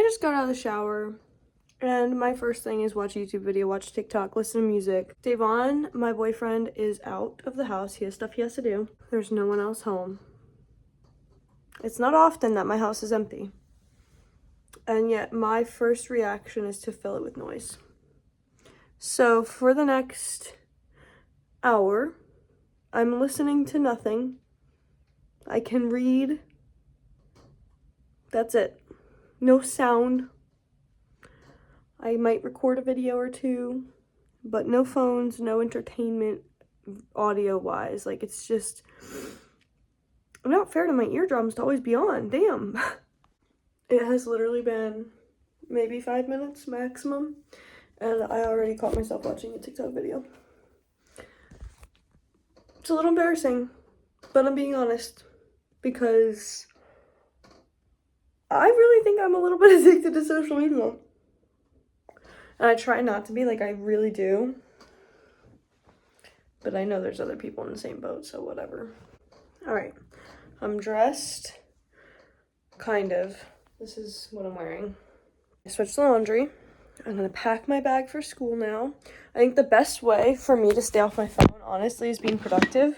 just got out of the shower and my first thing is watch a YouTube video, watch TikTok, listen to music. Davon, my boyfriend, is out of the house. He has stuff he has to do. There's no one else home. It's not often that my house is empty. And yet my first reaction is to fill it with noise. So for the next hour, I'm listening to nothing. I can read. That's it. No sound. I might record a video or two, but no phones, no entertainment audio-wise. Like, it's just not fair to my eardrums to always be on. Damn. It has literally been maybe 5 minutes maximum, and I already caught myself watching a TikTok video. It's a little embarrassing, but I'm being honest, because I really think I'm a little bit addicted to social media. And I try not to be, like I really do. But I know there's other people in the same boat, so whatever. Alright, I'm dressed. Kind of. This is what I'm wearing. I switched the laundry. I'm gonna pack my bag for school now. I think the best way for me to stay off my phone, honestly, is being productive.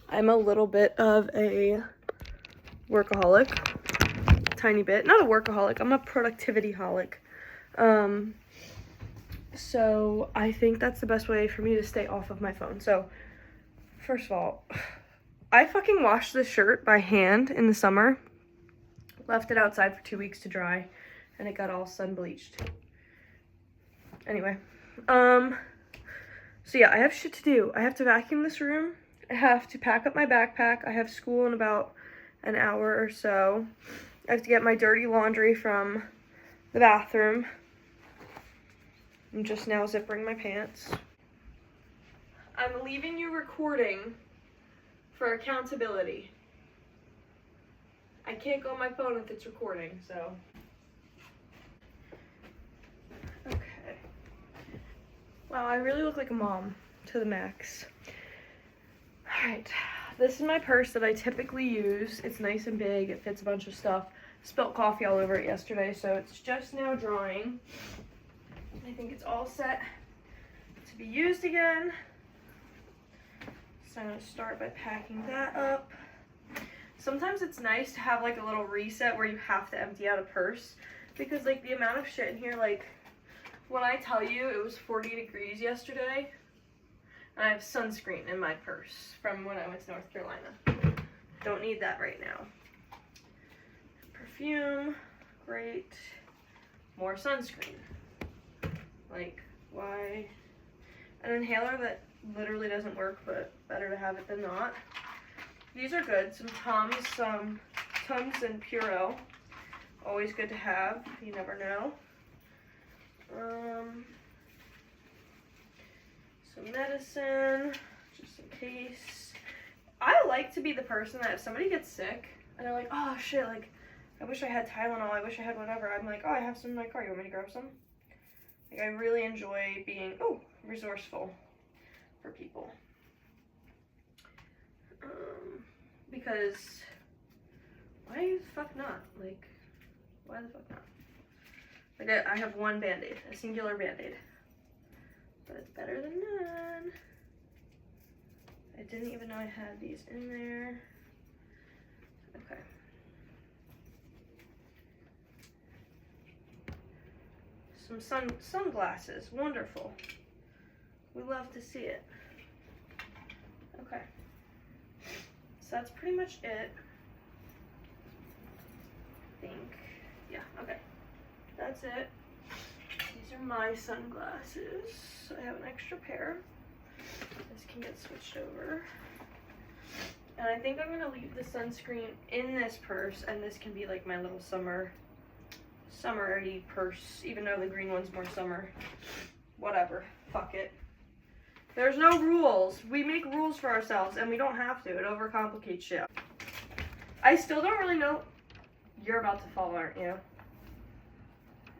I'm a little bit of a workaholic. Tiny bit. Not a workaholic, I'm a productivity-holic. So I think that's the best way for me to stay off of my phone. So first of all, I fucking washed this shirt by hand in the summer. Left it outside for 2 weeks to dry, and it got all sun bleached. Anyway, so yeah, I have shit to do. I have to vacuum this room. I have to pack up my backpack. I have school in about an hour or so. I have to get my dirty laundry from the bathroom. I'm just now zippering my pants. I'm leaving you recording for accountability. I can't go on my phone if it's recording, so. Okay. Wow, I really look like a mom to the max. Alright, this is my purse that I typically use. It's nice and big, it fits a bunch of stuff. Spilt coffee all over it yesterday, so it's just now drying. I think it's all set to be used again. So I'm going to start by packing that up. Sometimes it's nice to have like a little reset where you have to empty out a purse, because like the amount of shit in here, like when I tell you it was 40 degrees yesterday, and I have sunscreen in my purse from when I went to North Carolina. Don't need that right now. Perfume, great. More sunscreen. Like, why? An inhaler that literally doesn't work, but better to have it than not. These are good. Some Tums and Purell. Always good to have. You never know. Some medicine, just in case. I like to be the person that if somebody gets sick and they're like, oh shit, like, I wish I had Tylenol, I wish I had whatever. I'm like, oh, I have some in my car. You want me to grab some? Like, I really enjoy being, resourceful for people. Because why the fuck not? Like, why the fuck not? Like, I have one Band-Aid, a singular Band-Aid. But it's better than none. I didn't even know I had these in there. Okay. Some sunglasses, wonderful. We love to see it. Okay. So that's pretty much it. I think. Yeah, okay. That's it. These are my sunglasses. I have an extra pair. This can get switched over. And I think I'm gonna leave the sunscreen in this purse, and this can be like my little summery purse, even though the green one's more summer. Whatever. Fuck it. There's no rules. We make rules for ourselves, and we don't have to. It overcomplicates shit. I still don't really know. You're about to fall, aren't you?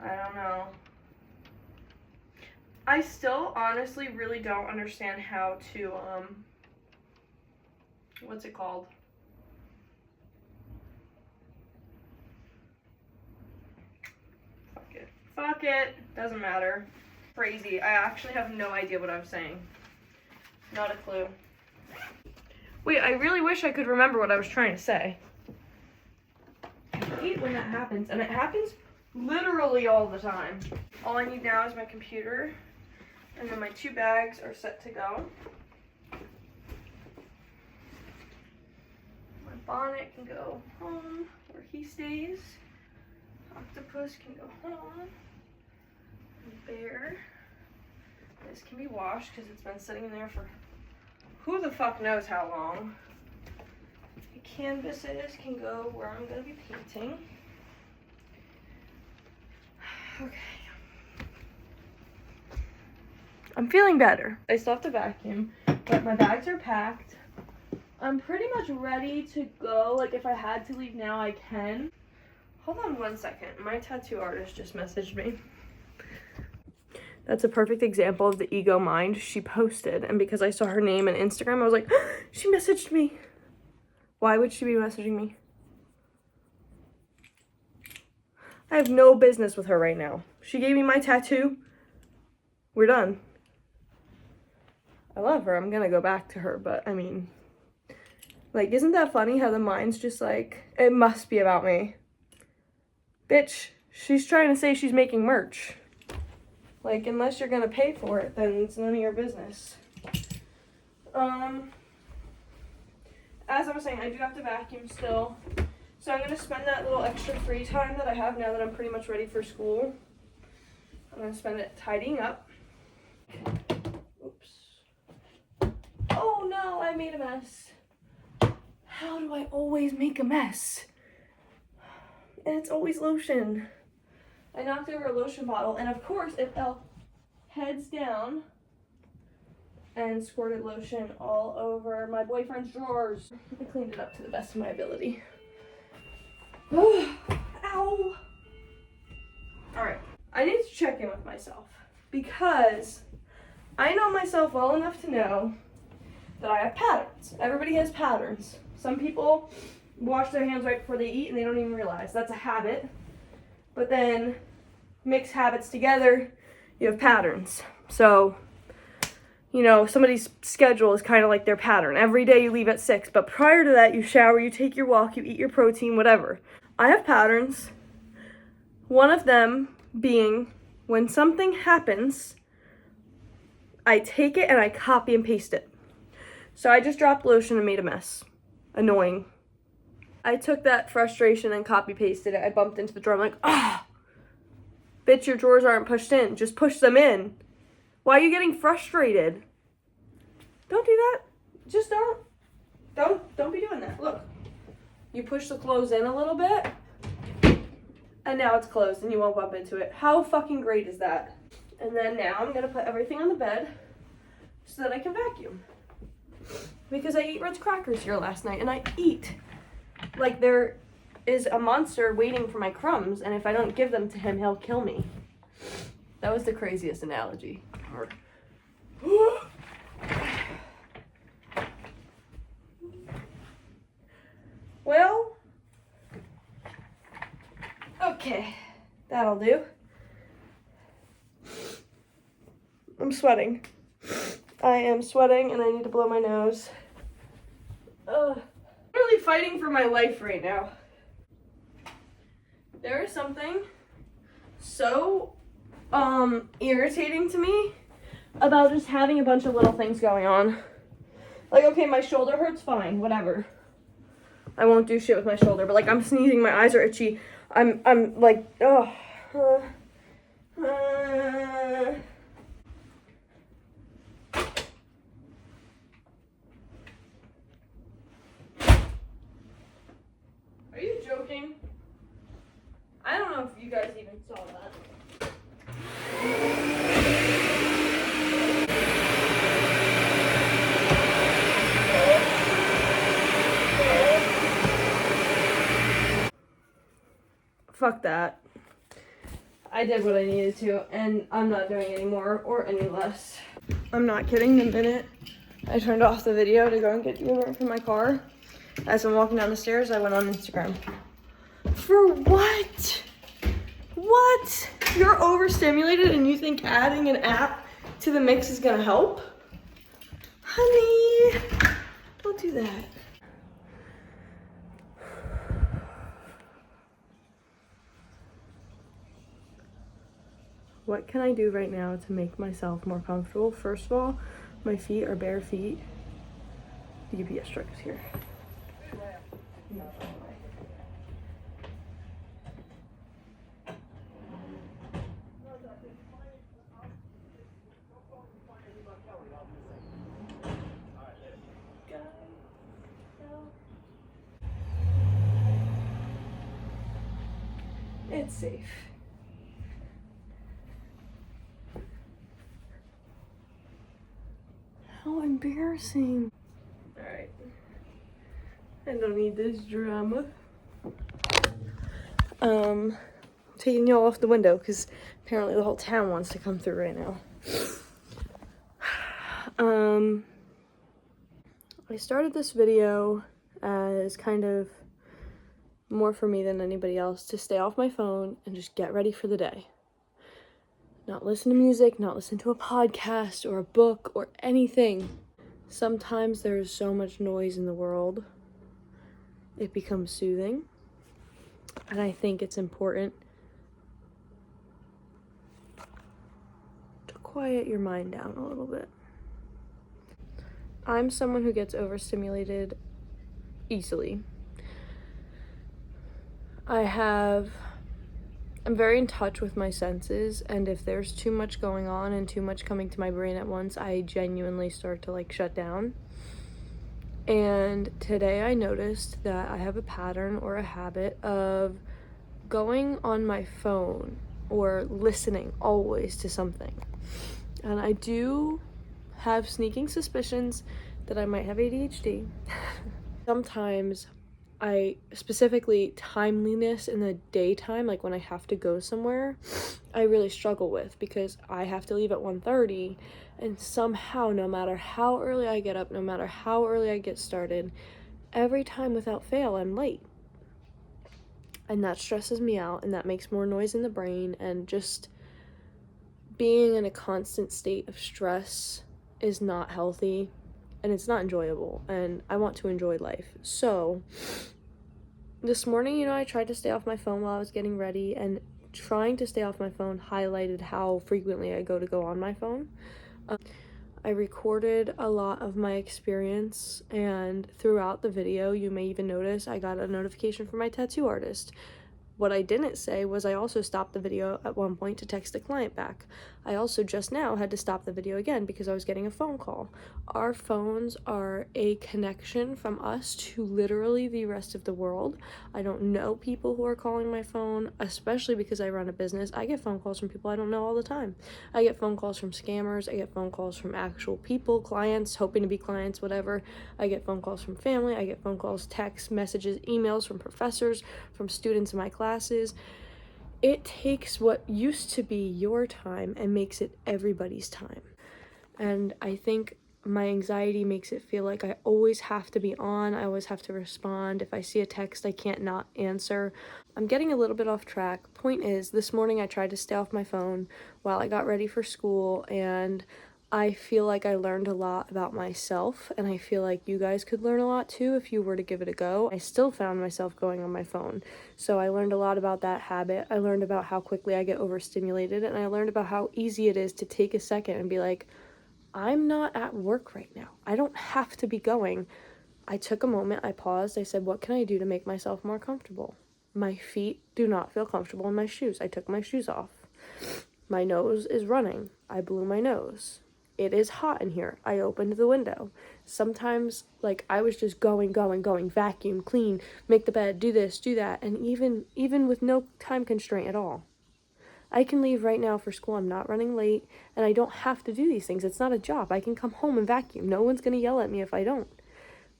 I don't know. I still honestly really don't understand how to, what's it called? Fuck it. Doesn't matter. Crazy. I actually have no idea what I'm saying. Not a clue. Wait, I really wish I could remember what I was trying to say. I hate when that happens, and it happens literally all the time. All I need now is my computer, and then my 2 bags are set to go. My bonnet can go home where he stays. Octopus can go home. And Bear. This can be washed because it's been sitting in there for who the fuck knows how long. The canvases can go where I'm going to be painting. Okay. I'm feeling better. I still have to vacuum, but my bags are packed. I'm pretty much ready to go. Like, if I had to leave now, I can. Hold on 1 second. My tattoo artist just messaged me. That's a perfect example of the ego mind. She posted, and because I saw her name on Instagram, I was like, she messaged me. Why would she be messaging me? I have no business with her right now. She gave me my tattoo. We're done. I love her. I'm gonna go back to her, but I mean, like, isn't that funny how the mind's just like, it must be about me. Bitch, she's trying to say she's making merch. Like, unless you're gonna pay for it, then it's none of your business. As I was saying, I do have to vacuum still. So I'm gonna spend that little extra free time that I have now that I'm pretty much ready for school. I'm gonna spend it tidying up. Oops. Oh no, I made a mess. How do I always make a mess? And it's always lotion. I knocked over a lotion bottle, and of course it fell heads down and squirted lotion all over my boyfriend's drawers. I cleaned it up to the best of my ability. Ow! Alright, I need to check in with myself because I know myself well enough to know that I have patterns. Everybody has patterns. Some people wash their hands right before they eat and they don't even realize. That's a habit. But then mix habits together, you have patterns. So, you know, somebody's schedule is kind of like their pattern. Every day you leave at 6, but prior to that, you shower, you take your walk, you eat your protein, whatever. I have patterns. One of them being when something happens, I take it and I copy and paste it. So I just dropped lotion and made a mess. Annoying. I took that frustration and copy pasted it. I bumped into the drawer. I'm like, ah, bitch, your drawers aren't pushed in. Just push them in. Why are you getting frustrated? Don't do that. Just don't be doing that. Look, you push the clothes in a little bit, and now it's closed and you won't bump into it. How fucking great is that? And then now I'm gonna put everything on the bed so that I can vacuum. Because I ate Ritz crackers here last night, and I eat like there is a monster waiting for my crumbs, and if I don't give them to him, he'll kill me. That was the craziest analogy. Well, okay, that'll do. I'm sweating. I am sweating and I need to blow my nose. I'm really fighting for my life right now. There is something so irritating to me about just having a bunch of little things going on. Like, okay, my shoulder hurts, fine, whatever. I won't do shit with my shoulder, but like I'm sneezing, my eyes are itchy. I'm like, oh. Are you joking? I don't know if you guys even saw that. Fuck that. I did what I needed to, and I'm not doing any more or any less. I'm not kidding. The minute I turned off the video to go and get deodorant from my car, as I'm walking down the stairs, I went on Instagram. For what? What? you're overstimulated and you think adding an app to the mix is gonna help, honey, don't do that. What can I do right now to make myself more comfortable? First of all, my feet are bare feet. The UPS truck is here. It's safe. How embarrassing. Alright. I don't need this drama. Taking y'all off the window because apparently the whole town wants to come through right now. I started this video as kind of more for me than anybody else to stay off my phone and just get ready for the day. Not listen to music, not listen to a podcast or a book or anything. Sometimes there's so much noise in the world, it becomes soothing. And I think it's important to quiet your mind down a little bit. I'm someone who gets overstimulated easily. I'm very in touch with my senses, and if there's too much going on and too much coming to my brain at once, I genuinely start to shut down. And today I noticed that I have a pattern or a habit of going on my phone or listening always to something. And I do have sneaking suspicions that I might have ADHD. Sometimes specifically timeliness in the daytime, when I have to go somewhere, I really struggle with because I have to leave at 1:30, and somehow, no matter how early I get up, no matter how early I get started, every time without fail, I'm late. And that stresses me out, and that makes more noise in the brain, and just being in a constant state of stress is not healthy, and it's not enjoyable, and I want to enjoy life. So this morning, I tried to stay off my phone while I was getting ready, and trying to stay off my phone highlighted how frequently I go on my phone. I recorded a lot of my experience, and throughout the video, you may even notice I got a notification from my tattoo artist. What I didn't say was I also stopped the video at one point to text a client back. I also just now had to stop the video again because I was getting a phone call. Our phones are a connection from us to literally the rest of the world. I don't know people who are calling my phone, especially because I run a business. I get phone calls from people I don't know all the time. I get phone calls from scammers. I get phone calls from actual people, clients, hoping to be clients, whatever. I get phone calls from family. I get phone calls, texts, messages, emails from professors, from students in my classes. It takes what used to be your time and makes it everybody's time. And I think my anxiety makes it feel like I always have to be on, I always have to respond. If I see a text, I can't not answer. I'm getting a little bit off track. Point is, this morning I tried to stay off my phone while I got ready for school, and I feel like I learned a lot about myself, and I feel like you guys could learn a lot too if you were to give it a go. I still found myself going on my phone, so I learned a lot about that habit. I learned about how quickly I get overstimulated, and I learned about how easy it is to take a second and be like, I'm not at work right now. I don't have to be going. I took a moment, I paused, I said, what can I do to make myself more comfortable? My feet do not feel comfortable in my shoes. I took my shoes off. My nose is running. I blew my nose. It is hot in here. I opened the window. Sometimes, I was just going, vacuum, clean, make the bed, do this, do that, and even with no time constraint at all. I can leave right now for school. I'm not running late, and I don't have to do these things. It's not a job. I can come home and vacuum. No one's going to yell at me if I don't.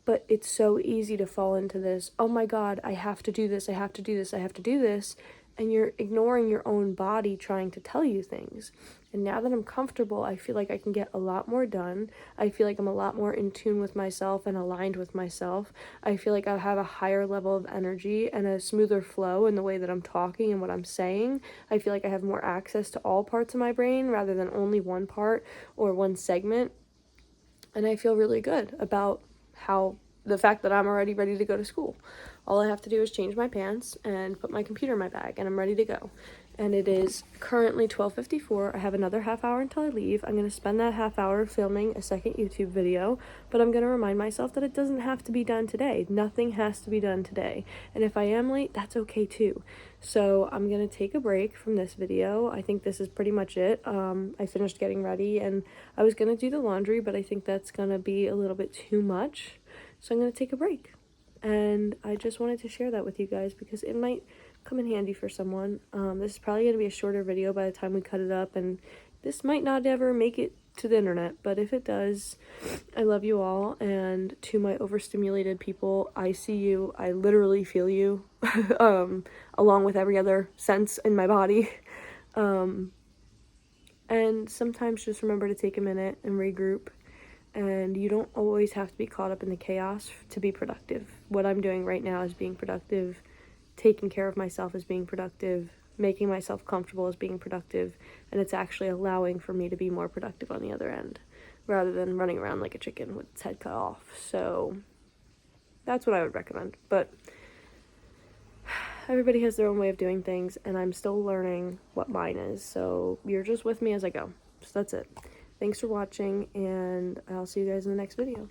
But it's so easy to fall into this, oh my God, I have to do this, I have to do this, I have to do this, and you're ignoring your own body trying to tell you things. And now that I'm comfortable, I feel like I can get a lot more done. I feel like I'm a lot more in tune with myself and aligned with myself. I feel like I have a higher level of energy and a smoother flow in the way that I'm talking and what I'm saying. I feel like I have more access to all parts of my brain rather than only one part or one segment. And I feel really good about the fact that I'm already ready to go to school. All I have to do is change my pants and put my computer in my bag, and I'm ready to go. And it is currently 12:54. I have another half hour until I leave. I'm going to spend that half hour filming a second YouTube video, but I'm going to remind myself that it doesn't have to be done today. Nothing has to be done today. And if I am late, that's okay too. So I'm going to take a break from this video. I think this is pretty much it. I finished getting ready, and I was going to do the laundry, but I think that's going to be a little bit too much. So I'm going to take a break. And I just wanted to share that with you guys because it might come in handy for someone. This is probably going to be a shorter video by the time we cut it up, and this might not ever make it to the internet, but if it does, I love you all. And to my overstimulated people, I see you. I literally feel you, along with every other sense in my body. And sometimes just remember to take a minute and regroup. And you don't always have to be caught up in the chaos to be productive. What I'm doing right now is being productive. Taking care of myself is being productive. Making myself comfortable is being productive. And it's actually allowing for me to be more productive on the other end, rather than running around like a chicken with its head cut off. So that's what I would recommend. But everybody has their own way of doing things, and I'm still learning what mine is. So you're just with me as I go. So that's it. Thanks for watching, and I'll see you guys in the next video.